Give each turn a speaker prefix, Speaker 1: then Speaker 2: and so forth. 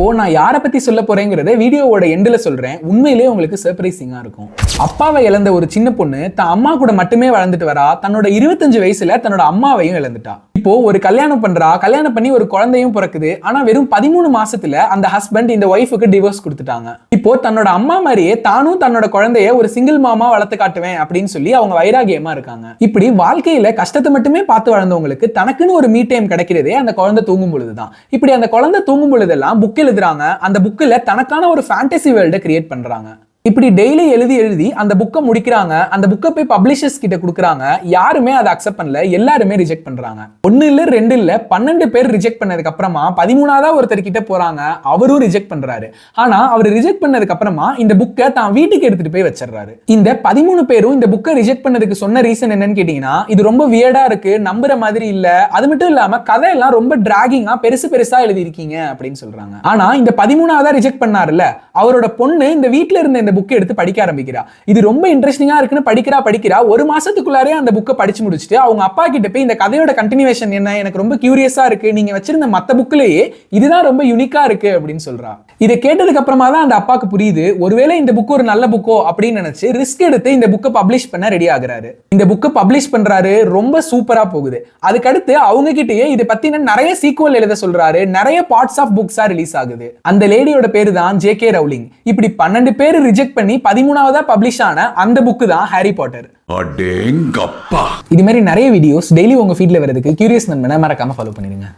Speaker 1: இப்போ நான் யாரை பத்தி சொல்ல போறேங்கிறத வீடியோவோட எண்ட்ல சொல்றேன். உண்மையிலேயே உங்களுக்கு சர்ப்ரைசிங்கா இருக்கும். அப்பாவை இழந்த ஒரு சின்ன பொண்ணு தன் அம்மா கூட மட்டுமே வளர்ந்துட்டு வரா. தன்னோட 25 வயசுல தன்னோட அம்மாவையும் இழந்துட்டா. இப்போ ஒரு கல்யாணம் பண்றா, கல்யாணம் பண்ணி ஒரு குழந்தையும் பிறக்குது. ஆனா வெறும் 13 மாசத்துல அந்த ஹஸ்பண்ட் இந்த ஒய்ஃபுக்கு டிவோர்ஸ் கொடுத்துட்டாங்க. இப்போ தன்னோட அம்மா மாதிரியே தானும் தன்னோட குழந்தைய ஒரு சிங்கிள் மாமா வளர்த்து காட்டுவேன் அப்படின்னு சொல்லி அவங்க வைராகியமா இருக்காங்க. இப்படி வாழ்க்கையில கஷ்டத்தை மட்டுமே பார்த்து வளர்ந்தவங்களுக்கு தனக்குன்னு ஒரு மீ டைம் கிடைக்கிறதே அந்த குழந்தை தூங்கும் பொழுதுதான். இப்படி அந்த குழந்தை தூங்கும் பொழுதெல்லாம் புக் எழுதுறாங்க. அந்த புக்ல தனக்கான ஒரு ஃபேண்டசி வேர்ல்டை கிரியேட் பண்றாங்க. இப்படி டெய்லி எழுதி அந்த புக்கை முடிக்கிறாங்க. அந்த புக்கை போய் பப்ளிஷர்ஸ் கிட்ட கொடுக்குறாங்க. யாருமே அதை அக்செப்ட் பண்ணல. எல்லாருமே ரிஜெக்ட் பண்றாங்க. 1 இல்ல 2 இல்ல 12 பேர் ரிஜெக்ட் பண்ணதுக்கு அப்புறமா 13ஆவதா ஒருத்தர் கிட்ட போறாங்க. அவரும் ரிஜெக்ட் பண்றாரு. ஆனா அவர் ரிஜெக்ட் பண்ணதுக்கு அப்புறமா இந்த புக்கை தான் வீட்டுக்கு எடுத்துட்டு போய் வச்சிடறாரு. இந்த 13 பேரும் இந்த புக்கை ரிஜெக்ட் பண்ணதுக்கு சொன்ன ரீசன் என்னன்னு கேட்டீங்கன்னா, இது ரொம்ப வியர்டா இருக்கு, நம்புற மாதிரி இல்ல, அது மட்டும் இல்லாம கதையெல்லாம் ரொம்ப டிராகிங்கா பெருசா எழுதி இருக்கீங்க அப்படின்னு சொல்றாங்க. ஆனா இந்த 13ஆவதா ரிஜெக்ட் பண்ணாருல்ல, அவரோட பொண்ணு இந்த வீட்டுல இருந்த புக் எடுத்து படிக்க ஆரம்பிக்கிறா. இது ரொம்ப இன்ட்ரெஸ்டிங்கா இருக்குன்னு படிக்கிறா. ஒரு மாசத்துக்குள்ளாரே அந்த புக்கை படிச்சு முடிச்சுட்டு அவங்க அப்பா கிட்ட போய் இந்த கதையோட கண்டினியூவேஷன் என்ன, எனக்கு ரொம்ப கியூரியஸா இருக்கு, நீங்க வச்சிருந்த மத்த புக்லயே இதுதான் ரொம்ப யூனிக்கா இருக்கு அப்படின்னு சொல்றா. இதை கேட்டதுக்கு அப்புறமா தான் அந்த அப்பாக்கு புரியுது, ஒருவேளை இந்த புக் ஒரு நல்ல புக்கோ அப்படின்னு நினைச்சு ரிஸ்க் எடுத்து இந்த புக்கை பப்ளிஷ் பண்ண ரெடி ஆகுறாரு. இந்த புக்கை பப்ளிஷ் பண்றாரு. ரொம்ப சூப்பரா போகுது. அதுக்கடுத்து அவங்க கிட்டயே இதை பத்தின நிறைய சீக்வல் எழுத சொல்றாரு. நிறைய பார்ட்ஸ் ஆஃப் புக்ஸா ரிலீஸ் ஆகுது. அந்த லேடியோட பேரு தான் ஜே.கே. ரவுலிங். இப்படி 12 பேர் ரிஜெக்ட் பண்ணி 13ஆவதா பப்ளிஷ் ஆன அந்த புக் தான் ஹாரி பாட்டர்.
Speaker 2: அடேங்கப்பா.
Speaker 1: இது மாதிரி நிறைய வீடியோஸ் டெய்லி உங்க ஃபீட்ல வரதுக்கு கியூரியஸ் நண்பனை மறக்காம ஃபாலோ பண்ணிடுங்க.